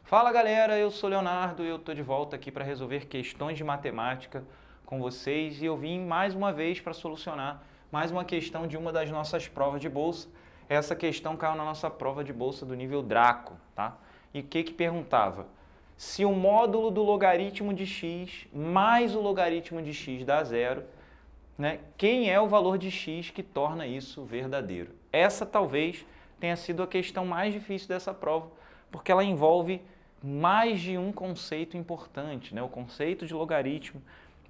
Fala galera, eu sou Leonardo e eu estou de volta aqui para resolver questões de matemática com vocês e eu vim mais uma vez para solucionar mais uma questão de uma das nossas provas de bolsa. Essa questão caiu na nossa prova de bolsa do nível Draco, tá? E o que perguntava? Se o módulo do logaritmo de x mais o logaritmo de x dá zero, né, quem é o valor de x que torna isso verdadeiro? Essa talvez tenha sido a questão mais difícil dessa prova, porque ela envolve mais de um conceito importante, né? O conceito de logaritmo,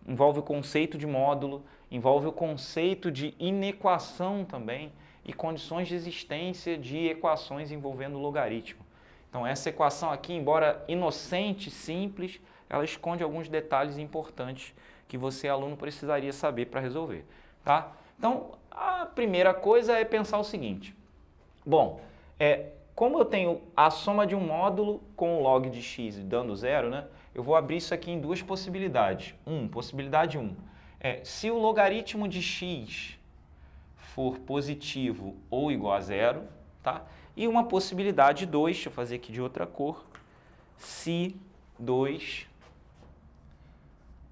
envolve o conceito de módulo, envolve o conceito de inequação também e condições de existência de equações envolvendo logaritmo. Então essa equação aqui, embora inocente, simples, ela esconde alguns detalhes importantes que você, aluno, precisaria saber para resolver, tá? Então a primeira coisa é pensar o seguinte: bom, como eu tenho a soma de um módulo com o log de x dando zero, né, eu vou abrir isso aqui em duas possibilidades. Possibilidade 1, se o logaritmo de x for positivo ou igual a zero, tá? E uma possibilidade 2, deixa eu fazer aqui de outra cor, se 2,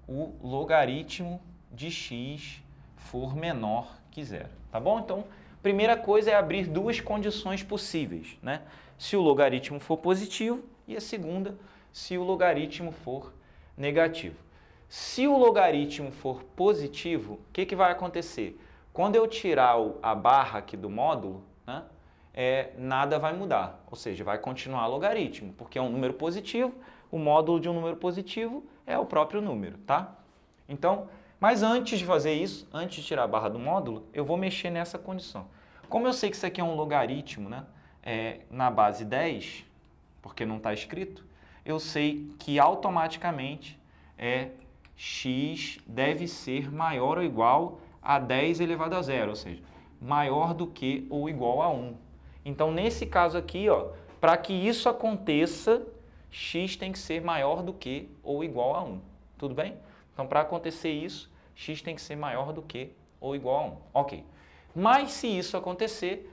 o logaritmo de x for menor que zero, tá bom? Então, primeira coisa é abrir duas condições possíveis, né? Se o logaritmo for positivo e a segunda, se o logaritmo for negativo. Se o logaritmo for positivo, o que vai acontecer? Quando eu tirar a barra aqui do módulo, né, nada vai mudar, ou seja, vai continuar logaritmo, porque é um número positivo, o módulo de um número positivo é o próprio número, tá? Então, mas antes de fazer isso, antes de tirar a barra do módulo, eu vou mexer nessa condição. Como eu sei que isso aqui é um logaritmo, né, na base 10, porque não está escrito, eu sei que automaticamente x deve ser maior ou igual a 10 elevado a zero, ou seja, maior do que ou igual a 1. Então, nesse caso aqui, para que isso aconteça, x tem que ser maior do que ou igual a 1. Tudo bem? Então, para acontecer isso, x tem que ser maior do que ou igual a 1. Ok. Mas se isso acontecer,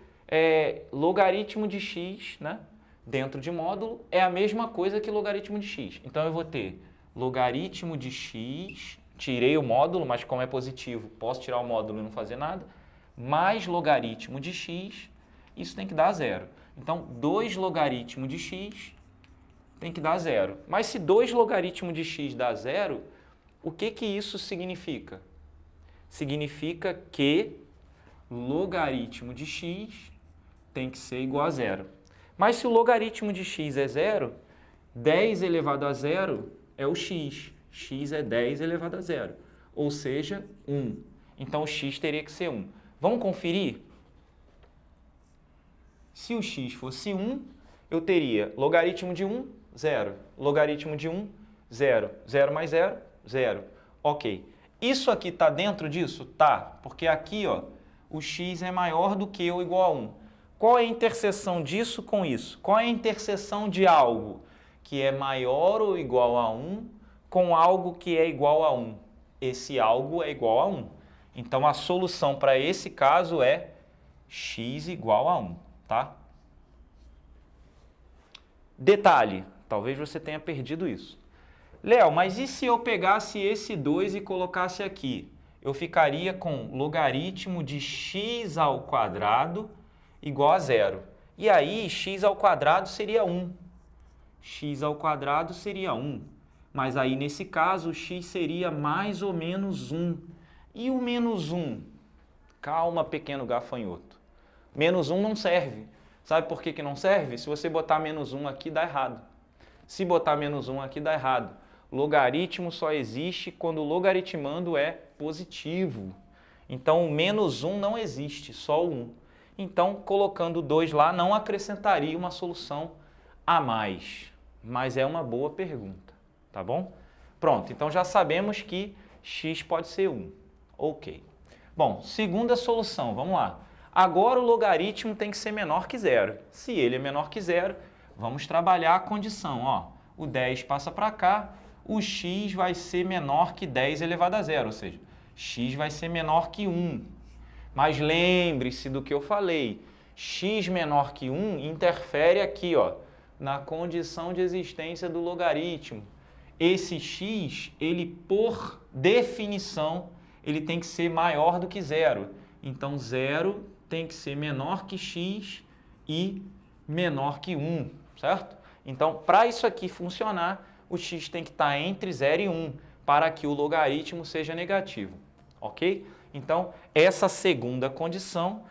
logaritmo de x, né, dentro de módulo é a mesma coisa que logaritmo de x. Então, eu vou ter logaritmo de x, tirei o módulo, mas como é positivo, posso tirar o módulo e não fazer nada, mais logaritmo de x, isso tem que dar zero. Então, 2 logaritmo de x tem que dar zero. Mas se 2 logaritmo de x dá zero, o que isso significa? Significa que logaritmo de x tem que ser igual a zero. Mas se o logaritmo de x é zero, 10 elevado a zero é o x. X é 10 elevado a zero, ou seja, 1. Então, o x teria que ser 1. Vamos conferir? Se o x fosse 1, eu teria logaritmo de 1, 0. Logaritmo de 1, 0. 0 mais 0, 0. Ok. Isso aqui está dentro disso? Tá, porque aqui o x é maior do que ou igual a 1. Qual é a interseção disso com isso? Qual é a interseção de algo que é maior ou igual a 1 com algo que é igual a 1? Esse algo é igual a 1. Então, a solução para esse caso é x igual a 1, tá? Detalhe, talvez você tenha perdido isso. Léo, mas e se eu pegasse esse 2 e colocasse aqui? Eu ficaria com logaritmo de x ao quadrado igual a zero. E aí, x ao quadrado seria 1. X ao quadrado seria 1. Mas aí, nesse caso, x seria mais ou menos 1. E o menos 1? Calma, pequeno gafanhoto. Menos 1 não serve. Sabe por que não serve? Se você botar menos 1 aqui, dá errado. Se botar menos 1 aqui, dá errado. Logaritmo só existe quando o logaritmando é positivo. Então, o menos 1 não existe, só o 1. Então, colocando 2 lá, não acrescentaria uma solução a mais. Mas é uma boa pergunta, tá bom? Pronto, então já sabemos que x pode ser 1. Ok. Bom, segunda solução, vamos lá. Agora o logaritmo tem que ser menor que zero. Se ele é menor que zero, vamos trabalhar a condição. O 10 passa para cá, o x vai ser menor que 10 elevado a zero, ou seja, x vai ser menor que 1. Mas lembre-se do que eu falei, x menor que 1 interfere aqui, na condição de existência do logaritmo. Esse x, ele por definição, ele tem que ser maior do que zero. Então, zero tem que ser menor que x e menor que 1, certo? Então, para isso aqui funcionar, o x tem que estar entre 0 e 1 para que o logaritmo seja negativo, ok? Então, essa segunda condição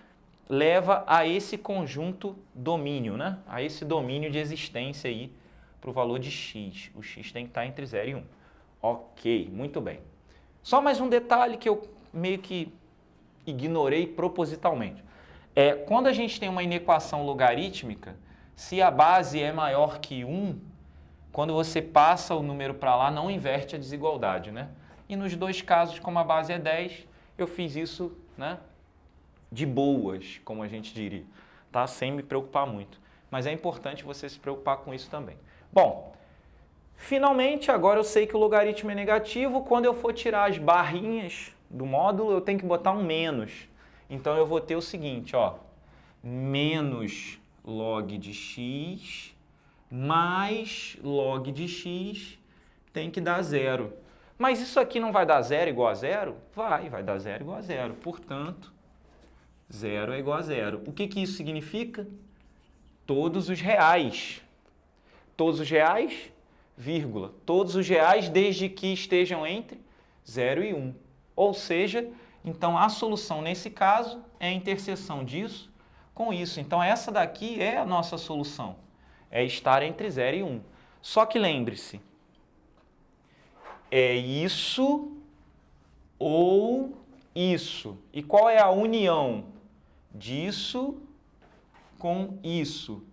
leva a esse conjunto domínio, né? A esse domínio de existência aí para o valor de x. O x tem que estar entre 0 e 1. Ok, muito bem. Só mais um detalhe que eu meio que ignorei propositalmente. Quando a gente tem uma inequação logarítmica, se a base é maior que 1, quando você passa o número para lá, não inverte a desigualdade, né? E nos dois casos, como a base é 10, eu fiz isso, né, de boas, como a gente diria, tá? Sem me preocupar muito. Mas é importante você se preocupar com isso também. Bom, finalmente, agora eu sei que o logaritmo é negativo. Quando eu for tirar as barrinhas do módulo, eu tenho que botar um menos. Então, eu vou ter o seguinte, ó, menos log de x mais log de x tem que dar zero. Mas isso aqui não vai dar zero igual a zero? Vai dar zero igual a zero. Portanto, zero é igual a zero. O que isso significa? Todos os reais. Todos os reais, vírgula. Todos os reais desde que estejam entre 0 e 1. Ou seja, então a solução nesse caso é a interseção disso com isso. Então essa daqui é a nossa solução. É estar entre 0 e 1. Só que lembre-se, é isso ou isso. E qual é a união disso com isso?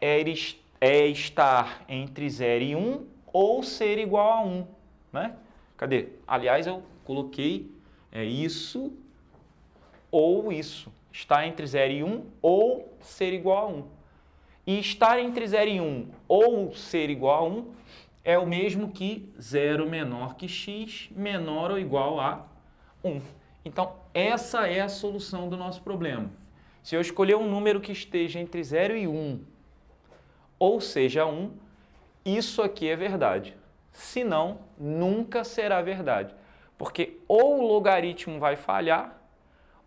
É estar entre 0 e 1 ou ser igual a 1, né? Cadê? Aliás, eu coloquei isso ou isso. Estar entre 0 e 1 ou ser igual a 1. E estar entre 0 e 1 ou ser igual a 1 é o mesmo que 0 menor que x menor ou igual a 1. Então, essa é a solução do nosso problema. Se eu escolher um número que esteja entre 0 e 1, ou seja 1, isso aqui é verdade. Se não, nunca será verdade. Porque ou o logaritmo vai falhar,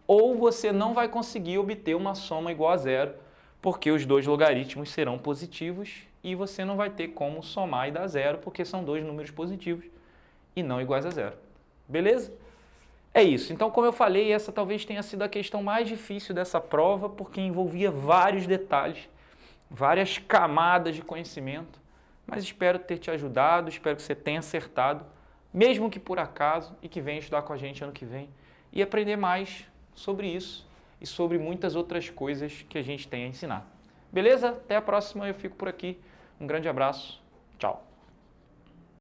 ou você não vai conseguir obter uma soma igual a zero, porque os dois logaritmos serão positivos e você não vai ter como somar e dar zero, porque são dois números positivos e não iguais a zero. Beleza? É isso. Então, como eu falei, essa talvez tenha sido a questão mais difícil dessa prova, porque envolvia vários detalhes, várias camadas de conhecimento, mas espero ter te ajudado, espero que você tenha acertado, mesmo que por acaso, e que venha estudar com a gente ano que vem e aprender mais sobre isso e sobre muitas outras coisas que a gente tem a ensinar. Beleza? Até a próxima, eu fico por aqui. Um grande abraço. Tchau.